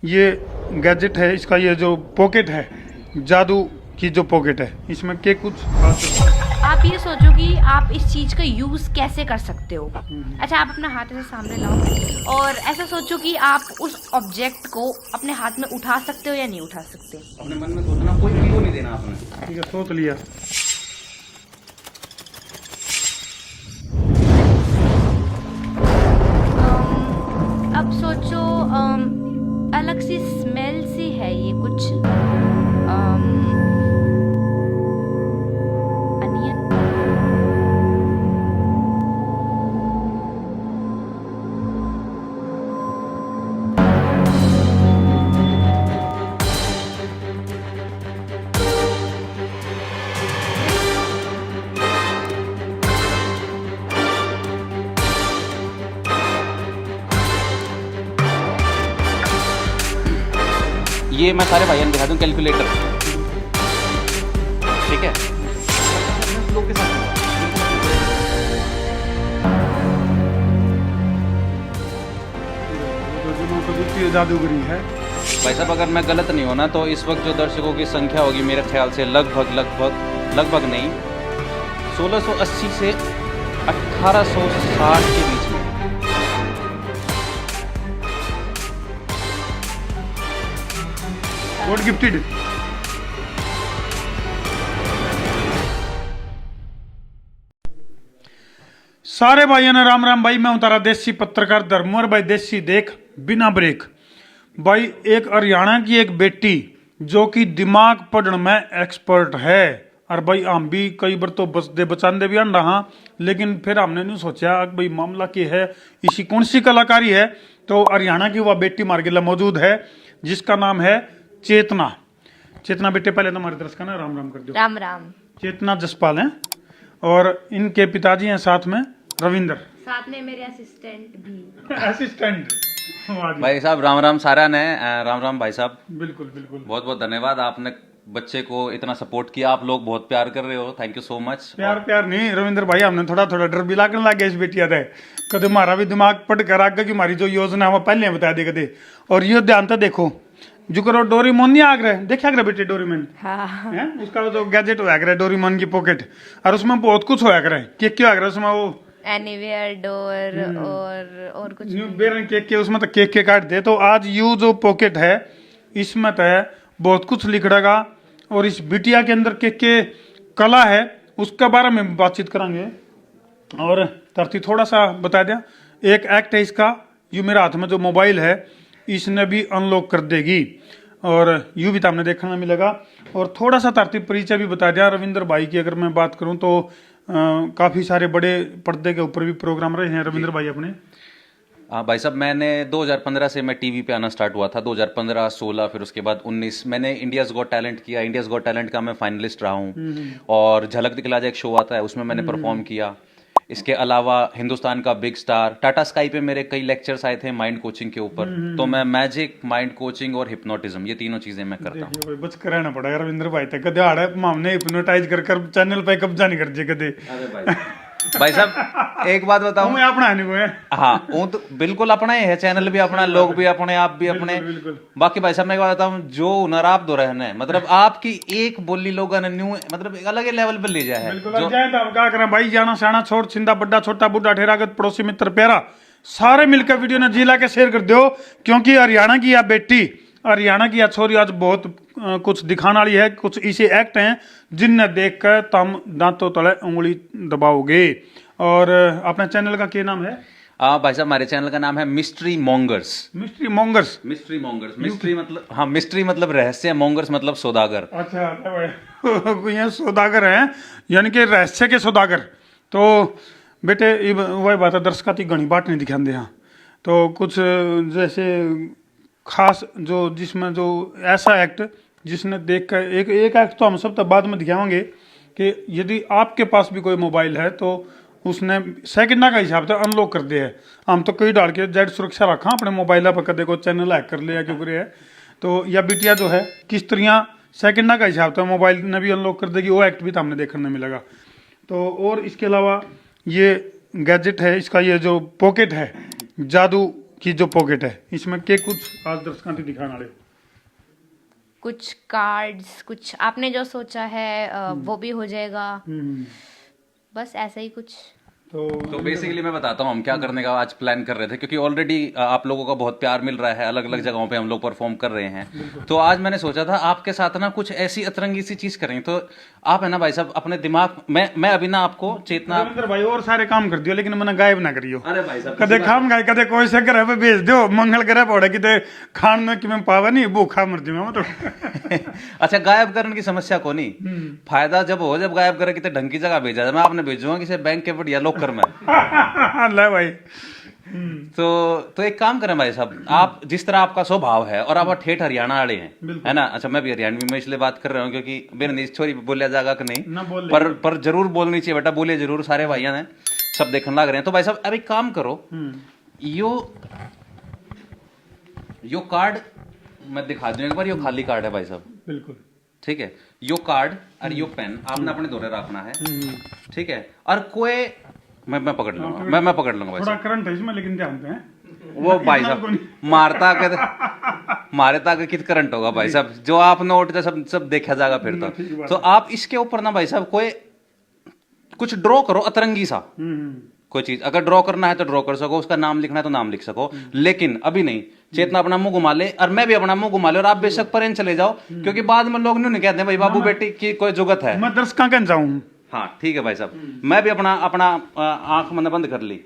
ये गैजेट है, इसका ये जो पॉकेट है, जादू की जो पॉकेट है, इसमें के कुछ आप ये सोचो कि आप इस चीज़ का यूज़ कैसे कर सकते हो। अच्छा, आप अपना हाथ ऐसे सामने लाओ और ऐसा सोचो कि आप उस ऑब्जेक्ट को अपने हाथ में उठा सकते हो या नहीं उठा सकते। अपने मन में सोचना, कोई क्यों नहीं देना आपने। ठीक है, सोच लिया। अब सोचो अलग सी स्मेल सी है ये कुछ अनियन। ये मैं सारे भाइयों को दिखा दूं, कैलकुलेटर। ठीक है, लोग के साथ जादूगरी है। भाई साहब, अगर मैं गलत नहीं होना तो इस वक्त जो दर्शकों की संख्या होगी मेरे ख्याल से लगभग नहीं, 1680 से 1860 के बीच में। God gifted. सारे भाइयों ने राम राम भाई, मैं हूं तारा देसी पत्रकार धर्मवर भाई, देसी देख बिना ब्रेक भाई। एक हरियाणा की एक बेटी जो कि दिमाग पढ़ने में एक्सपर्ट है, और भाई हम भी कई बार तो बच दे बचाते भी आन रहा, लेकिन फिर हमने नहीं सोचा कि भाई मामला की है, इसी कौन सी कलाकारी है। तो हरियाणा की वह बेटी हमारे गिला मौजूद है जिसका नाम है चेतना। चेतना बेटे, पहले तो हमारे तरफ का ना राम राम कर दो। राम राम। चेतना जसपाल हैं और इनके पिताजी हैं साथ में रविंदर, साथ में मेरे असिस्टेंट भी। असिस्टेंट। भाई साहब राम राम सारा ने, राम राम भाई साहब। बिल्कुल बिल्कुल, बहुत बहुत धन्यवाद, आपने बच्चे को इतना सपोर्ट किया, आप लोग बहुत प्यार कर रहे हो, थैंक यू सो मच। प्यार नहीं रविंदर भाई, हमने थोड़ा थोड़ा डर भी लागने लग गया इस बेटिया थे, कदे हमारा भी दिमाग पढ़ कर आगे की हमारी जो योजना है वो पहले बता दे कदे। और ये ध्यान तो देखो जो करो, डोरीमोन नहीं आग रहे, देखा करे बेटे डोरीमोन है, उसका जो गैजेट होया करे डोरीमोन की पॉकेट, और उसमें बहुत कुछ होया करे। केक क्या करे उसमें, वो एनीवेयर डोर और कुछ न्यू बेरन केक के, उसमें तो केक के काट दे। तो आज यू जो पॉकेट है इसमें तो बहुत कुछ लिख रहेगा, और इस बिटिया के अंदर के कला है उसके बारे में बातचीत करेंगे। और धरती थोड़ा सा बता दिया, एक एक्ट है इसका, यू मेरे हाथ में जो मोबाइल है इसने भी अनलॉक कर देगी, और यू भी तो हमने देखने मिलेगा। और थोड़ा सा धरती परिचय भी बता दिया रविंदर भाई की, अगर मैं बात करूं तो काफ़ी सारे बड़े पर्दे के ऊपर भी प्रोग्राम रहे हैं रविंदर भाई अपने। भाई साहब, मैंने 2015 से मैं टीवी पे आना स्टार्ट हुआ था, 2015, 16, फिर उसके बाद 19 मैंने इंडियाज़ गॉट टैलेंट किया। इंडियाज़ गॉट टैलेंट का मैं फाइनलिस्ट रहा हूँ, और झलक दिखला जा एक शो आता है उसमें मैंने परफॉर्म किया। इसके अलावा हिंदुस्तान का बिग स्टार, टाटा स्काई पे मेरे कई लेक्चर्स आए थे माइंड कोचिंग के ऊपर। तो मैं मैजिक, माइंड कोचिंग और हिप्नोटिज्म, ये तीनों चीजें मैं करता हूँ। भाई बच कर रहना पड़ेगा रविंदर भाई तक, कदे आड़े हमने हिप्नोटाइज कर चैनल पे कब्जा नहीं कर दिया कदे। अरे भाई साहब एक बात बताऊं, मैं अपना है नहीं है। हाँ वो तो बिल्कुल अपना ही है, चैनल भी अपना, लोग भी अपने, आप भी अपने। बाकी भाई साहब मैं एक बात बताऊं, जो हुनर आप दो रहने, मतलब आपकी एक बोली लोगों ने न्यू मतलब एक अलग लेवल पर ले जाया है। बिल्कुल क्या करें भाई, जाना साना छोड़ छिंदा बड्डा छोटा बूढ़ा ठेरागत पड़ोसी मित्र प्यारा, सारे मिलकर वीडियो ने जिला के शेयर कर दो, क्योंकि हरियाणा की यह बेटी, हरियाणा की यह छोरी आज बहुत कुछ दिखाने वाली है। कुछ ऐसे एक्ट हैं जिन्हें देख कर तुम दांतों तले उंगली दबाओगे। और अपने चैनल का क्या नाम है? भाई साहब हमारे चैनल का नाम है mystery mongers. Mystery mongers, mystery mongers, mystery मतलब, हाँ मिस्ट्री मतलब रहस्य, मॉन्गर्स मतलब सौदागर। अच्छा ये सौदागर हैं, यानी कि रहस्य के सौदागर। तो बेटे वही बात है, दर्शका ती घनी बात नहीं दिखाते हैं, तो कुछ जैसे खास जो जिसमें जो ऐसा एक्ट जिसने देख कर एक एक्ट तो हम सब तब बाद में दिखाएंगे कि यदि आपके पास भी कोई मोबाइल है तो उसने सेकंडा का हिसाब से अनलॉक कर दिया है। हम तो कई डाल के जेड सुरक्षा रखा अपने मोबाइल पर, कदे को चैनल हैक कर लिया क्यों करे है। तो यह बिटिया जो है किस तरह सेकंडा का हिसाब से मोबाइल ने भी अनलॉक कर देगी, वो एक्ट भी तो हमने देखने मिलेगा। तो और इसके अलावा ये गैजेट है, इसका ये जो पॉकेट है जादू की जो पॉकेट है इसमें के कुछ आज दर्शकों को दिखाने वाले कुछ कार्ड्स, कुछ आपने जो सोचा है वो भी हो जाएगा। बस ऐसा ही कुछ। तो बेसिकली मैं बताता हूँ हम क्या करने का आज प्लान कर रहे थे, क्योंकि ऑलरेडी आप लोगों का बहुत प्यार मिल रहा है, अलग अलग जगहों पे हम लोग परफॉर्म कर रहे हैं। तो आज मैंने सोचा था आपके साथ ना कुछ ऐसी अतरंगी सी चीज करें। तो आप है ना भाई साहब अपने दिमाग मैं अभी ना आपको चेतना रविंद्र भाई और सारे काम कर दियो लेकिन मैंने गायब ना करियो। अरे भाई साहब कदे खाम गाय कदे कोई से घर पे भेज दो मंगल करे पड़े कि खान में कि मैं पावा नहीं भूखा मर जाऊंगा मैं तो। अच्छा गायब करने की समस्या को नहीं, फायदा जब हो जब गायब करे कितने ढंग की जगह भेजा जाए। मैं आपने भेजूंगा किसी बैंक के बढ़िया लॉकर में। ले भाई। तो एक काम करें भाई साहब, आप जिस तरह आपका स्वभाव है और आप ठेठ हरियाणा वाले हैं, है ना। अच्छा मैं भी हरियाणवी में इसलिए बात कर रहा हूँ क्योंकि मेरे छोरी बोलिया जाएगा कि नहीं, पर जरूर बोलनी चाहिए बेटा, बोलिए जरूर, सारे भाइयों ने सब देखने लग रहे हैं। तो भाई साहब अब एक काम करो, यो कार्ड मैं दिखा दूं एक बार। यो खाली कार्ड है भाई साहब, बिल्कुल ठीक है। यो कार्ड और यो पेन आपने अपने दौरे रखना है, ठीक है। और कोई मैं पकड़ लूंगा, मैं पकड़ लूंगा भाई थोड़ा साहब। करंट है इसमें लेकिन ध्यान पे हैं वो भाई साहब मारता के मारे तक कित करंट होगा भाई साहब, जो आप नोट का सब देखा जाएगा फिर तो आप इसके ऊपर ना भाई साहब कोई कुछ ड्रॉ करो अतरंगी सा कोई चीज। अगर ड्रॉ करना है तो ड्रॉ कर सको, उसका नाम लिखना है तो नाम लिख सको, लेकिन अभी नहीं। चेतना अपना मुंह घुमा ले और मैं भी अपना मुंह घुमा ले और आप बेशक परेन चले जाओ, क्योंकि बाद में लोग नहीं कहते भाई बाबू बेटी की कोई जुगत है। मैं दर्शकों के जाऊं। हाँ ठीक है भाई साहब, मैं भी अपना आंख मैंने बंद कर ली।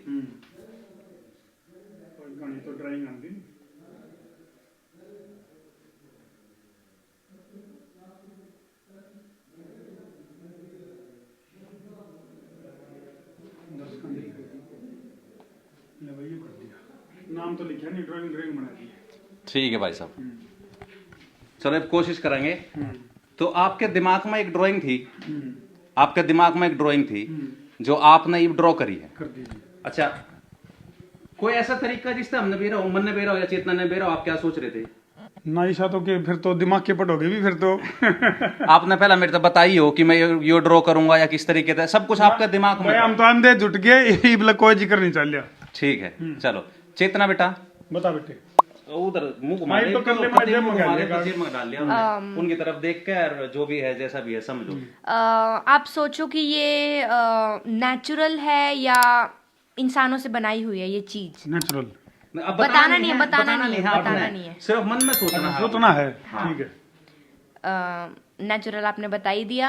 नाम तो लिखा नहीं, ड्राइंग बना दी। ठीक है भाई साहब, चलो अब कोशिश करेंगे। तो आपके दिमाग में एक ड्राइंग थी, आपके दिमाग में एक ड्राइंग थी जो आपने ये ड्रॉ करी है। कर दीजिए। अच्छा कोई ऐसा तरीका जिससे हमने बेरा हो, मन ने बेरा हो या चेतना ने बेरा हो, आप क्या सोच रहे थे? ना ईशा तो के फिर तो दिमाग के पटोगे भी फिर तो। आपने पहला मेरे तो बताई हो कि मैं ये ड्रॉ करूंगा या किस तरीके से, सब कुछ आपके दिमाग में। हम तो अंधे जुट गए, ये मतलब कोई जिक्र नहीं चल रहा। ठीक है चलो चेतना बेटा बता बेटे। उधर मुंह घुमा ले, तो कर ले, मैं जेब में डाल लिया उन्होंने। उनकी तरफ देख कर जो भी है जैसा भी है समझो। आप सोचो कि ये नेचुरल है या इंसानों से बनाई हुई है ये चीज। नेचुरल। अब बताना नहीं है, बताना बताना नहीं है, आपने। बताना नहीं है। सिर्फ मन में सोचना है। सोचना है, ठीक है। नेचुरल आपने बता ही दिया।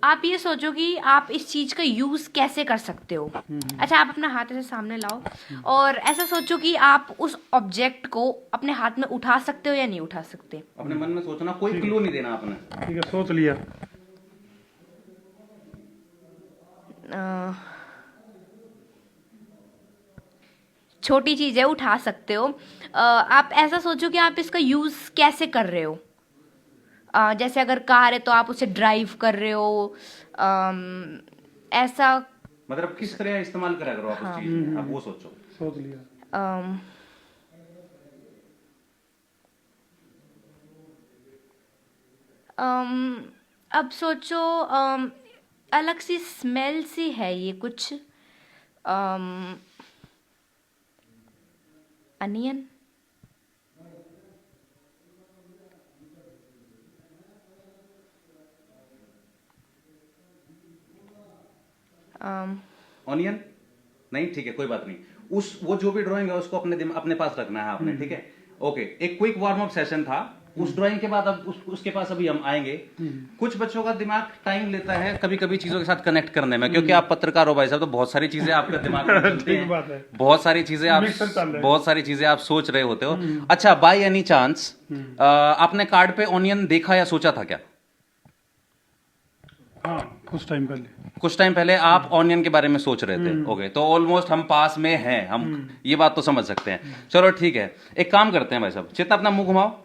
आप ये सोचो कि आप इस चीज का यूज कैसे कर सकते हो। अच्छा आप अपना हाथ ऐसे सामने लाओ और ऐसा सोचो कि आप उस ऑब्जेक्ट को अपने हाथ में उठा सकते हो या नहीं उठा सकते। अपने मन में सोचना, कोई क्लू नहीं देना आपने। ठीक है सोच लिया। छोटी चीज है, उठा सकते हो। आप ऐसा सोचो कि आप इसका यूज कैसे कर रहे हो। जैसे अगर कार है तो आप उसे ड्राइव कर रहे हो, ऐसा मतलब किस तरह इस्तेमाल करा करो आप उस चीज में, आप वो सोचो। सोच लिया। अब सोचो, अलग सी स्मेल सी है ये कुछ। अनियन। ऑनियन नहीं, ठीक है कोई बात नहीं। वो जो भी ड्राइंग है उसको अपने पास रखना है आपने, ठीक है ओके। एक क्विक वार्म अप सेशन था उस ड्राइंग के बाद। अब उसके पास अभी हम आएंगे। कुछ बच्चों का दिमाग टाइम लेता है कभी कभी चीजों के साथ कनेक्ट करने में, क्योंकि आप पत्रकार हो भाई साहब, तो बहुत सारी चीजें आपके दिमाग में चलती हैं, बहुत सारी चीजें आप सोच रहे होते हो। अच्छा बाय एनी चांस आपने कार्ड पे ऑनियन देखा या सोचा था क्या? हाँ कुछ टाइम पहले आप ऑनियन के बारे में सोच रहे थे। ओके तो ऑलमोस्ट हम पास में हैं, हम ये बात तो समझ सकते हैं। चलो ठीक है, एक काम करते हैं भाई साहब, चेतना अपना मुंह घुमाओ।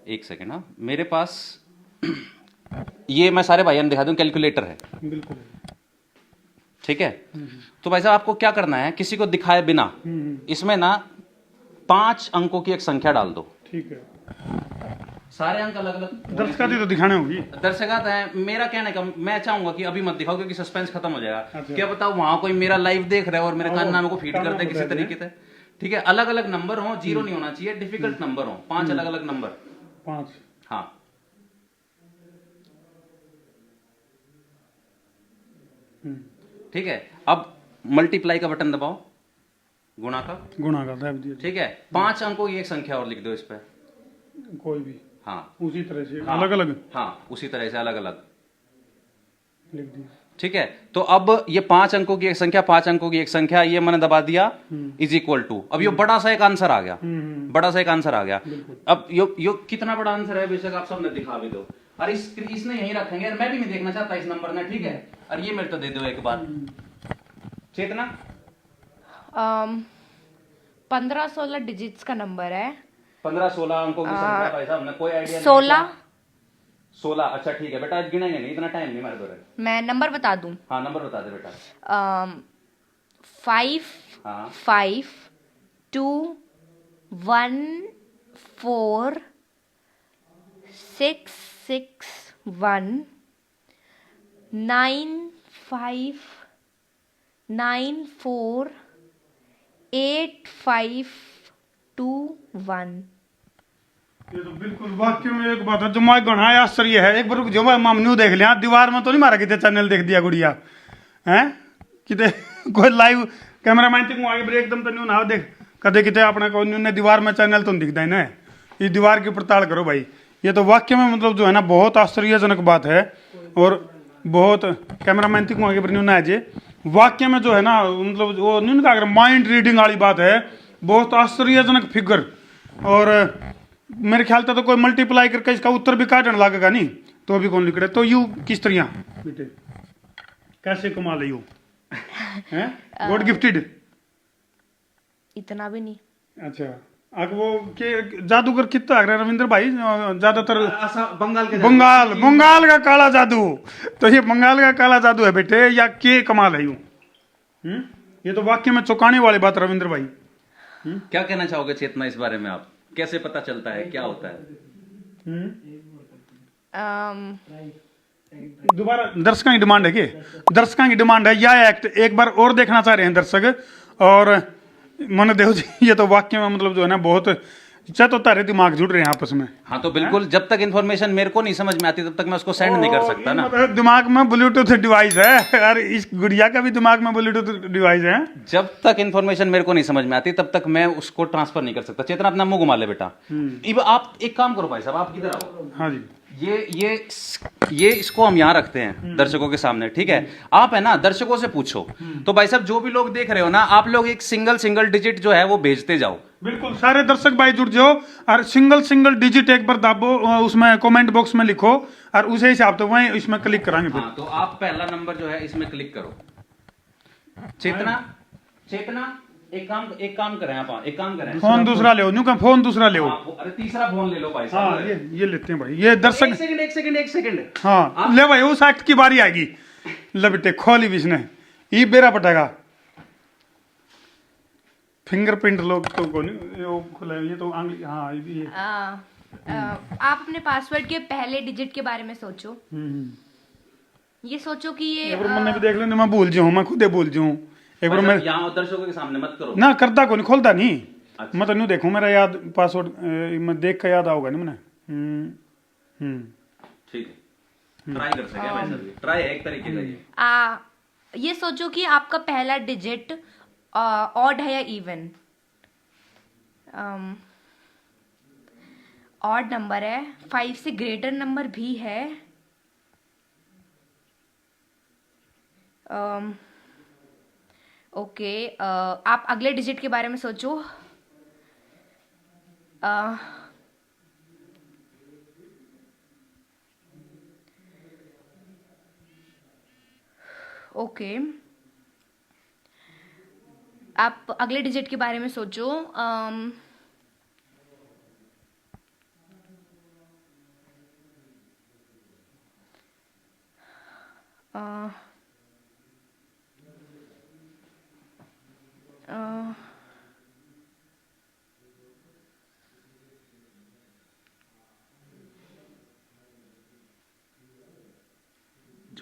एक सेकेंड। हाँ मेरे पास ये मैं सारे भाइयों ने दिखा दूं, कैलकुलेटर है बिल्कुल, ठीक है। तो भाई साहब आपको क्या करना है, किसी को दिखाए बिना इसमें ना 5 अंकों की एक संख्या डाल दो। ठीक है। सारे अंक अलग अलग। दर्शका तो दिखाने होगी। दर्शकात है, मेरा कहने का मैं चाहूंगा कि अभी मत दिखाओ क्योंकि सस्पेंस खत्म हो जाएगा। अच्छा। क्या बताओ वहां कोई मेरा लाइव देख रहा है और मेरे हाँ, कान नाम को फीड कान कर दे नाम किसी बता दे। तरीके से, ठीक है। अलग अलग नंबर हो, जीरो नहीं होना चाहिए, डिफिकल्ट नंबर हो, 5 अलग अलग नंबर। 5। हाँ ठीक है। अब मल्टीप्लाई का बटन दबाओ, गुणा का, गुणा का दब दिया। ठीक है। 5 अंकों की एक संख्या और लिख दो इस पे। कोई भी हाँ उसी तरह से हाँ, अलग अलग हाँ उसी तरह से अलग अलग, लिख दिया। ठीक है। तो अब ये 5 अंकों की एक संख्या, 5 अंकों की एक संख्या, ये मैंने दबा दिया इज इक्वल टू। अब ये बड़ा सा एक आंसर आ गया, बड़ा सा एक आंसर आ गया। अब यो कितना बड़ा आंसर है बेशक आप सबने दिखा भी दो। और इसने यही रखेंगे, यार मैं भी नहीं देखना चाहता इस नंबर ने, ठीक है। और ये मेरे तो दे दो एक बार चेतना। 15-16 डिजिट्स का नंबर है। 15-16 अंकों की संख्या भाई साहब, कोई आइडिया 16। 16, अच्छा ठीक है बेटा, आज गिनेंगे नहीं, इतना टाइम नहीं हमारे दौरे। मैं नंबर बता दूं। हाँ नंबर बता दे बेटा। 5 हाँ 5 2 1 4 6 6 1 9 5 9 4 8 5 2 1। ये तो बिल्कुल वाक्य में एक बात है जो मैं गणा आश्चर्य है। एक बार रुक जो मैं मामनू देख लिया दीवार में तो नहीं मारा कितने चैनल देख दिया गुड़िया हैं किते कोई लाइव कैमरा मैन तक आगे ब्रेक एकदम तो नहीं ना देख कदे किते अपने को ने दीवार में चैनल तो नहीं दिखता है ना। ये दीवार की पड़ताल करो भाई। ये तो वाक्य में मतलब जो है ना बहुत आश्चर्यजनक बात है। और बहुत कैमरा मैन तक आगे पर ना जे वाक्य में जो है ना मतलब वो नहीं कहा माइंड रीडिंग वाली बात है। बहुत आश्चर्यजनक फिगर। और मेरे ख्याल से तो कोई मल्टीप्लाई करके इसका उत्तर भी काटने लगेगा नहीं तो अभी कौन लिख रहे तो यू किस तरह बेटे कैसे कमा ले यू हैं गॉड गिफ्टेड। इतना भी नहीं। अच्छा अब वो के जादूगर कितना है रविंद्र भाई ज्यादातर बंगाल के बंगाल बंगाल का काला जादू। तो ये बंगाल का काला जादू है बेटे या के कमाल है यू। ये तो वाक्य में चौंकाने वाली बात रविंद्र भाई। क्या कहना चाहोगे चेतना इस बारे में, आप कैसे पता चलता है, क्या होता है? दोबारा दर्शकों की डिमांड है कि दर्शकों की डिमांड है या एक्ट एक बार और देखना चाह रहे हैं दर्शक। और मन देव जी ये तो वाक्य में मतलब जो है ना बहुत चाहे तो तारे दिमाग जुड़ रहे हैं आपस में। हाँ तो बिल्कुल जब तक इन्फॉर्मेशन मेरे को नहीं समझ में आती तब तक मैं उसको सेंड नहीं कर सकता ना। मतलब दिमाग में ब्लूटूथ डिवाइस है और इस गुड़िया का भी दिमाग में ब्लूटूथ डिवाइस है। जब तक इन्फॉर्मेशन मेरे को नहीं समझ में आती तब तक मैं उसको ट्रांसफर नहीं कर सकता। चेतना अपना मुंह घुमा ले बेटा। अब आप एक काम करो भाई साहब, आप किधर आओ। हाँ जी ये इसको हम यहाँ रखते हैं दर्शकों के सामने, ठीक है। आप है ना दर्शकों से पूछो। तो भाई साहब जो भी लोग देख रहे हो ना, आप लोग एक सिंगल डिजिट जो है वो भेजते जाओ। बिल्कुल सारे दर्शक भाई जुड़ जाओ और सिंगल डिजिट एक बार दाबो उसमें कमेंट बॉक्स में लिखो और उसे हिसाब तो वहीं इसमें क्लिक कराएंगे फिर। हाँ तो आप पहला नंबर जो है इसमें क्लिक करो। चेतना एक काम करें आप, एक काम करें फोन दूसरा ले न्यू का फोन दूसरा ले। अरे तीसरा फोन ले लो भाई हाँ साहब। ये लेते हैं भाई ये दर्शक। एक सेकंड हाँ ले भाई उस एक्ट की बारी आएगी। ले बेटे खोली भी इसने ये बेरा पटेगा फिंगरप्रिंट लोग तो को नहीं वो खुला है, ये तो आंगली हाँ ये आप अपने पासवर्ड के पहले डिजिट के बारे में सोचो। ये सोचो कि ये एक बार मैंने भी देख लेना मैं भूल जाऊँ मैं खुदे भूल जाऊँ एक बार मैं यहाँ दर्शकों के सामने मत करो ना करता को नहीं खोलता नहीं। अच्छा। मैं तो नहीं देखूँ मेरा याद पासवर्ड मैं देख कर याद आओगा नहीं मैंने। ठीक है ट्राई कर सके भाई साहब, ट्राई है एक तरीके का ये। ये सोचो कि आपका पहला डिजिट ऑड है या इवन। ऑड नंबर है, 5 से ग्रेटर नंबर भी है। ओके आप अगले डिजिट के बारे में सोचो। ओके आप अगले डिजिट के बारे में सोचो।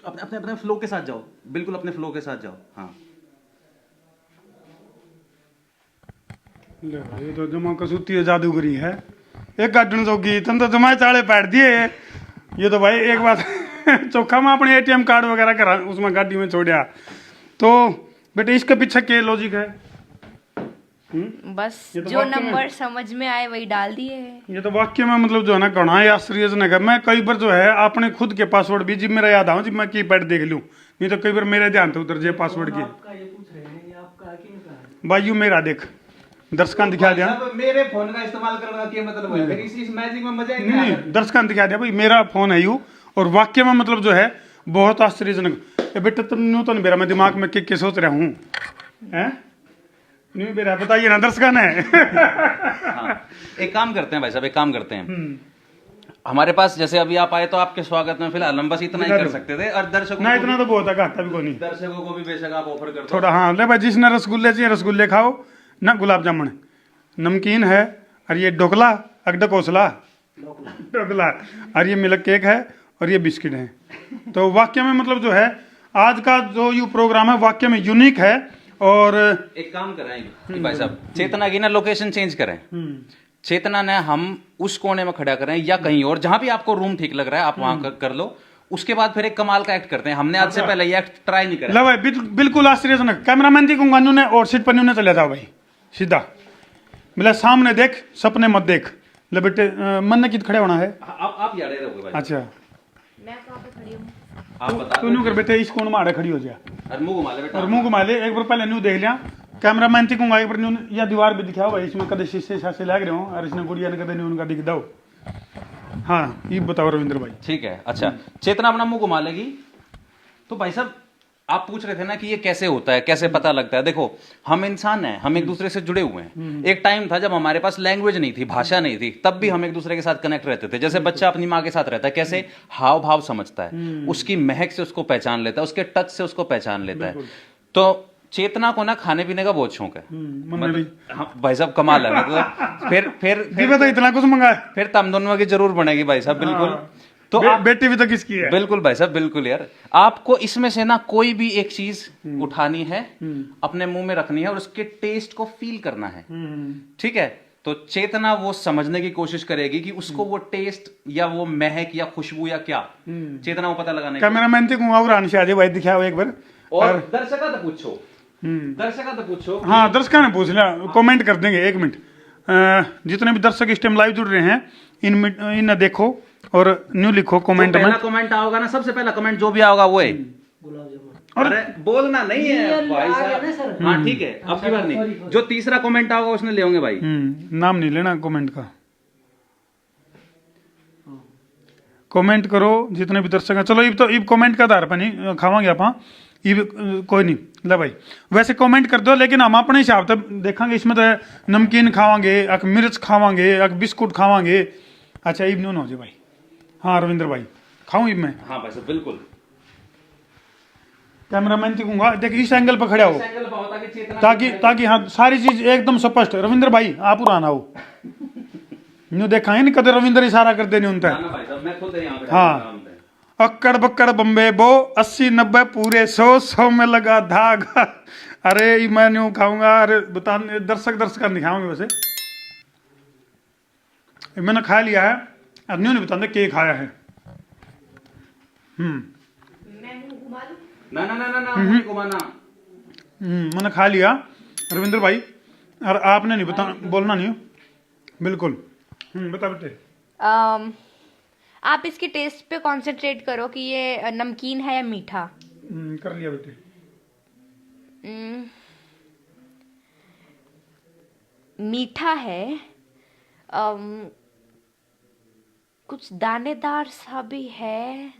अपने अपने अपने फ्लो के साथ जाओ, बिल्कुल अपने फ्लो के साथ जाओ। हाँ ले भाई, ये तो जमा कसूती जादूगरी है। एक गार्डन जोगी तुम तो जमा चाले बैठ दिए। ये तो भाई एक बात चौखा में अपने एटीएम कार्ड वगैरह करा उसमें गाड़ी में छोड़ा। तो बेटे इसके पीछे क्या लॉजिक है? बस ये तो जो वाकई में- नंबर समझ में आए वही डाल दिए। ये तो वाक्य में मतलब जो है ना घना ही आश्चर्यजनक है। मैं कई बार जो है अपने खुद के पासवर्ड भी जब मेरा याद आऊँ जब मैं कीपैड देख लूँ, नहीं तो कई बार मेरे ध्यान से उतर जाए पासवर्ड की। भाई यू मेरा देख दर्शकां दिखा दिया। मेरे फोन का इस्तेमाल करने का क्या मतलब है? फिर इस मैजिक में मजा ही नहीं दर्शकां दिखा दिया भाई मेरा फोन है यू। और वाक्य में मतलब जो है बहुत आश्चर्यजनक। ये बेटा तुम न्यू तो नहीं मेरा मैं दिमाग में क्या सोच रहा हूँ हैं? नहीं मेरा बताइए ना दर्शकां ने। हाँ, एक काम करते हैं भाई साहब, एक काम करते हैं। हमारे पास जैसे अभी आप आए तो आपके स्वागत में फिलहाल हम बस इतना ही कर सकते थे, और दर्शकों ना को इतना तो बहुत है घाटा भी कोई नहीं। दर्शकों को भी बेशक आप ऑफर कर दो। थोड़ा हाँ ले भाई जिसने रसगुल्ले चाहिए रसगुल्ले खाओ ना, गुलाब जामुन नमकीन है, और ये ढोकला अगडकोसला ढोकला, और ये मिल्क केक है, और ये बिस्किट है। तो वाक्य में मतलब जो है आज का जो यू प्रोग्राम है वाक्य में यूनिक है। और एक काम करें भाई साहब, चेतना की ना लोकेशन चेंज करें। चेतना ने हम उस कोने में खड़ा करें या कहीं और जहां भी आपको रूम ठीक लग रहा है आप वहां कर लो। उसके बाद फिर एक कमाल का एक्ट करते हैं। हमने आज से पहले ये एक्ट ट्राई नहीं करा। ला भाई बिल्कुल आश्चर्यजनक। कैमरामैन जी को ने और सीट पर न्यू ने चले जाओ भाई सीधा। बोला सामने देख सपने मत देख। ले बेटे मन ने कित खड़े होना है। आप याद रहोगे भाई। अच्छा मैं कहाँ पे खड़ी हूँ? आप बता तू न्यू कर बेटे इस कोण में आड़े खड़ी हो जा और मुंह घुमा ले बेटा। और मुंह घुमा ले। एक बार पहले न्यू देख लिया कैमरामैन जी को एक बार न्यू या दीवार भी दिखाओ भाई इसमें कदे शीशे शाशे लग रहे हो और इसने गुड़िया ने कदे न्यू उनका दिख दो। हाँ ये बताओ रविंद्र भाई। ठीक है अच्छा, चेतना अपना मुंह घुमा लेगी। तो भाई साहब आप पूछ रहे थे ना कि ये कैसे होता है, कैसे पता लगता है। देखो हम इंसान हैं, हम एक दूसरे से जुड़े हुए हैं। एक टाइम था जब हमारे पास लैंग्वेज नहीं थी, भाषा नहीं थी, तब भी हम एक दूसरे के साथ कनेक्ट रहते थे। जैसे बच्चा अपनी माँ के साथ रहता है, कैसे हाव भाव समझता है, उसकी महक से उसको पहचान लेता है, उसके टच से उसको पहचान लेता है। तो चेतना को ना खाने पीने का बहुत शौक है। मन में भी हाँ, भाई साहब कमाल है। मतलब फिर तो इतना कुछ मंगाए फिर तम दोनों की जरूर बनेगी भाई साहब, बिल्कुल। तो बेटी भी तो किसकी है। बिल्कुल भाई साहब, बिल्कुल यार। आपको इसमें से ना कोई भी एक चीज उठानी है, अपने मुंह में रखनी है और उसके टेस्ट को फील करना है। ठीक है, तो चेतना वो समझने की कोशिश करेगी कि उसको वो टेस्ट या वो महक या खुशबू या क्या, चेतना वो पता लगाने की। कैमरामैन जी को और आंशी आजे भाई दिखाओ एक बार। और दर्शका तो पूछो, दर्शका तो पूछो। हाँ दर्शकों ने पूछ लिया, कमेंट कर देंगे। एक मिनट जितने भी दर्शक इस टाइम लाइव जुड़ रहे हैं इन देखो और न्यू लिखो कमेंट में। पहला कमेंट आओगा ना, सबसे पहला कमेंट जो भी आओगा वो है। अरे बोलना नहीं है भाई साहब। हाँ ठीक है, अब की बार नहीं। जो तीसरा कमेंट आओगा उसने ले होंगे भाई। नाम नहीं लेना कमेंट का। कमेंट करो जितने भी दर्शक हैं। चलो इब कमेंट का आधार पर नहीं खावांगे आप। कोई नहीं ले भाई, वैसे कमेंट कर दो, लेकिन हम अपने हिसाब से देखेंगे। इसमें तो नमकीन खावांगे, अक मिर्च खावांगे, अक बिस्कुट खावांगे। अच्छा इब नून हो जाए भाई। हाँ रविंद्र भाई खाऊं इब मैं। हाँ भाई साहब बिल्कुल। कैमरामैन जी कहूंगा देख इस एंगल पर खड़ा हो एंगल पे होता कि चेतना ताकि हाँ सारी चीज एकदम स्पष्ट। रविंद्र भाई आप पुराना हो न्यू देखा है नहीं कदे रविंद्र इशारा कर देनी उनका। ना भाई साहब मैं खुद यहाँ पे हाँ अक्कड़ बक्कड़ बम्बे बो 80-90 पूरे 100 में लगा धागा। अरे ये मैं न्यू खाऊंगा। अरे बता दर्शक दिखाऊंगे वैसे मैंने खा लिया है। अब न्यू नहीं बताते के खाया है। ना ना ना ना ना मुझे घुमाना। मैंने खा लिया रविंद्र भाई, और आपने नहीं बता बोलना नहीं बिल्कुल। बता बेटे। आप इसके टेस्ट पे कंसंट्रेट करो कि ये नमकीन है या मीठा। कर लिया बेटे। मीठा है, कुछ दानेदार सा भी है।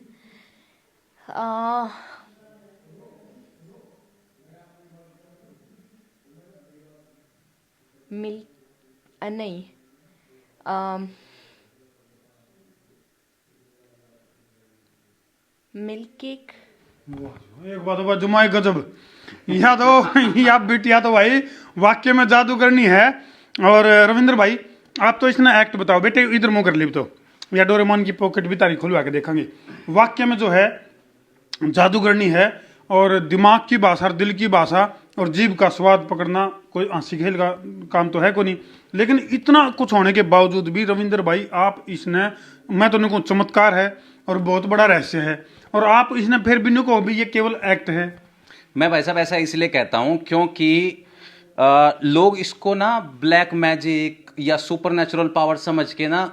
नहीं मिल्क केक। एक बात जुमाए गजब या तो या बिटिया तो भाई वाक्य में जादू करनी है। और रविंद्र भाई आप तो इसने एक्ट बताओ बेटे, इधर मुंह कर ली तो या डोरेमोन की पॉकेट भी तारीख खुलवा के देखेंगे। वाक्य में जो है जादूगरनी है और दिमाग की भाषा और दिल की भाषा और जीभ का स्वाद पकड़ना कोई हंसी खेल का काम तो है को नहीं। लेकिन इतना कुछ होने के बावजूद भी रविंद्र भाई आप इसने, मैं तो नहीं चमत्कार है और बहुत बड़ा रहस्य है, और आप इसने फिर भी नहीं कहो भी ये केवल एक्ट है। मैं भाई साहब ऐसा इसलिए कहता हूं क्योंकि लोग इसको ना ब्लैक मैजिक या सुपर नेचुरल पावर समझ के ना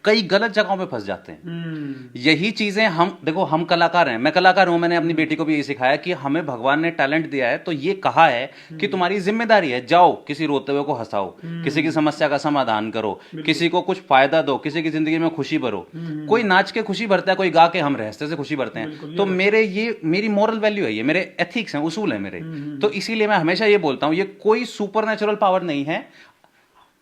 कई गलत जगहों पे फंस जाते हैं। यही चीजें हम देखो, हम कलाकार हैं, मैं कलाकार हूं, मैंने अपनी बेटी को भी यही सिखाया कि हमें भगवान ने टैलेंट दिया है तो ये कहा है कि तुम्हारी जिम्मेदारी है, जाओ किसी रोते हुए को हंसाओ, किसी की समस्या का समाधान करो, किसी को कुछ फायदा दो, किसी की जिंदगी में खुशी भरो। कोई नाच के खुशी भरता है, कोई गा के, हम रहस्य से खुशी भरते हैं। तो मेरी मॉरल वैल्यू है, ये मेरे एथिक्स हैं, उसूल है मेरे। तो इसीलिए मैं हमेशा ये बोलता हूं ये कोई सुपर नेचुरल पावर नहीं है।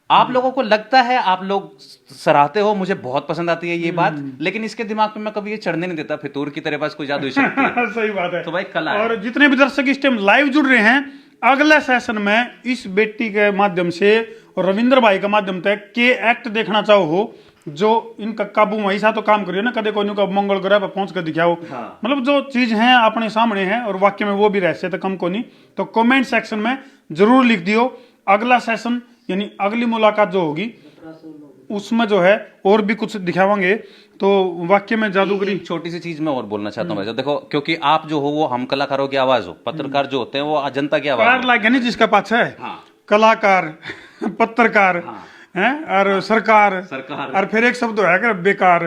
आप लोगों को लगता है, आप लोग सराहते हो, मुझे बहुत पसंद आती है ये बात, लेकिन इसके दिमाग में मैं कभी ये चढ़ने नहीं देता फितूर की तेरे पास कोई जादुई शक्ति है। सही बात है। तो भाई कला है। और जितने भी दर्शक इस टाइम लाइव जुड़ रहे हैं, अगले सेशन में इस बेटी के माध्यम से और रविंद्र भाई के माध्यम से के एक्ट देखना चाहो हो, जो इनका काबू वैसा तो काम करियो ना, कदे कोई का मंगल ग्रह पर पहुंच कर दिखाओ। हाँ। मतलब जो चीज है अपने सामने है और वाक्य में वो भी रहस्य तो कम को नहीं। तो कमेंट सेक्शन में जरूर लिख दियो। अगला सेशन यानी अगली मुलाकात जो होगी उसमें जो है और भी कुछ दिखावांगे। तो वाक्य में जादूगरी एक छोटी सी चीज मैं और बोलना चाहता हूँ भाई साहब, देखो क्योंकि आप जो हो वो हम कलाकारों की आवाज हो, पत्रकार जो होते हैं वो जनता की आवाज कार हो। लागे नहीं जिसका पाछा है। हाँ। कलाकार पत्रकार हाँ। हैं और सरकार और फिर एक शब्द है कि बेकार।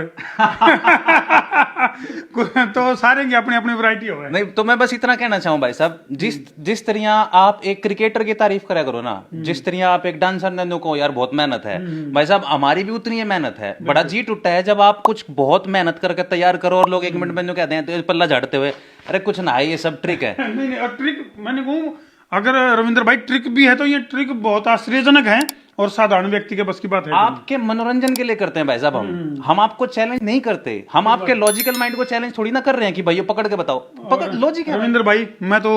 तो सारे की अपनी अपनी वैरायटी हो। नहीं तो मैं बस इतना कहना चाहूँ भाई साहब, जिस तरह आप एक क्रिकेटर की तारीफ करा करो ना, जिस तरह आप एक डांसर ने को यार बहुत मेहनत है, भाई साहब हमारी भी उतनी ही मेहनत है। बड़ा जी टूटा है जब आप कुछ बहुत मेहनत करके तैयार करो और लोग 1 मिनट में जो कहते हैं तो पल्ला झाड़ते हुए, अरे कुछ ना है, ये सब ट्रिक है। नहीं और ट्रिक मैंने कहूँ, अगर रविंद्र भाई ट्रिक भी है तो ये ट्रिक बहुत आश्चर्यजनक है और साधारण व्यक्ति के बस की बात है। आपके मनोरंजन के लिए करते हैं भाई साहब, हम आपको चैलेंज नहीं करते, हम आपके लॉजिकल माइंड को चैलेंज थोड़ी ना कर रहे हैं कि भाई ये पकड़ के बताओ, पकड़ लॉजिक है। रविंद्र भाई मैं तो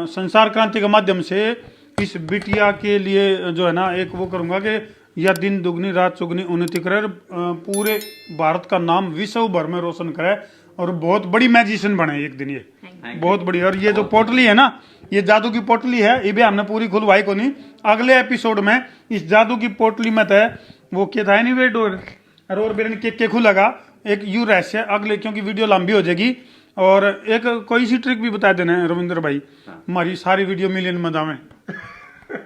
संसार क्रांति के माध्यम से इस बिटिया के लिए जो है ना एक वो करूंगा कि या दिन दुगनी रात चुगनी उन्नति करे, पूरे भारत का नाम विश्व भर में रोशन करे और बहुत बड़ी मैजिशियन बने एक दिन ये, बहुत बड़ी। और ये जो पोटली है ना, ये जादू की पोटली है, ये भी हमने पूरी खुलवाई को नहीं। अगले एपिसोड में इस जादू की पोटली में था वो क्या था नहीं वेट और बेरन के खुलेगा एक यू रहस्य अगले, क्योंकि वीडियो लंबी हो जाएगी। और एक कोई सी ट्रिक भी बता देना रविंद्र भाई, हमारी सारी वीडियो मिलियन में दावे।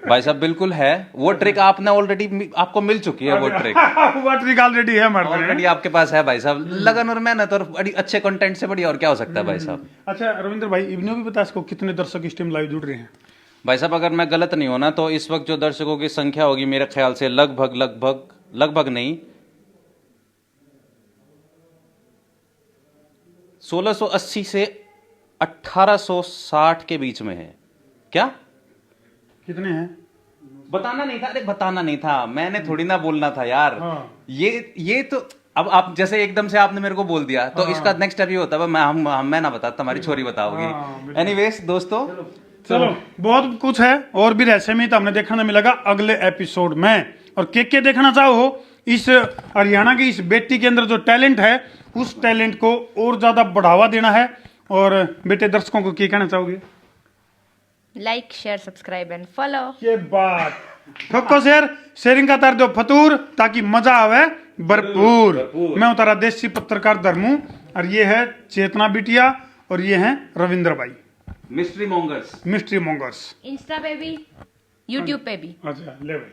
भाई साहब बिल्कुल है, वो ट्रिक आपने ऑलरेडी आपको मिल चुकी है, वो ट्रिक वो ट्रिक ऑलरेडी है हमारे ऑलरेडी आपके पास है भाई साहब। लगन और मेहनत और बड़ी अच्छे कंटेंट से बढ़िया और क्या हो सकता है भाई साहब। अच्छा रविंद्र भाई इन्हों भी बता इसको कितने दर्शक इस टाइम लाइव जुड़ रहे हैं? भाई साहब अगर मैं गलत नहीं होना तो इस वक्त जो दर्शकों की संख्या होगी मेरे ख्याल से लगभग नहीं 1680 से 1860 के बीच में है। क्या कितने हैं? बताना नहीं था, अरे बताना नहीं था, मैंने थोड़ी ना बोलना था यार। हाँ। ये तो अब आप जैसे एकदम से आपने मेरे को बोल दिया तो इसका नेक्स्ट स्टेप ये होता है मैं ना बताता, हमारी छोरी बताओगी। एनीवेज दोस्तों चलो बहुत कुछ है और भी रहस्य में तो हमने देखने मिलेगा अगले एपिसोड में। और के देखना चाहो इस हरियाणा की इस बेटी के अंदर जो टैलेंट है उस टैलेंट को और ज्यादा बढ़ावा देना है। और बेटे दर्शकों को क्या कहना चाहोगे? Like share subscribe and follow. ये बात ठोको शेयरिंग का तार दो फतूर ताकि मजा आवे भरपूर। मैं उतारा देसी पत्रकार धर्मू और ये है चेतना बिटिया और ये है रविंद्र भाई मिस्ट्री मॉन्गर्स इंस्टा पे भी यूट्यूब पे भी। अच्छा ले भाई।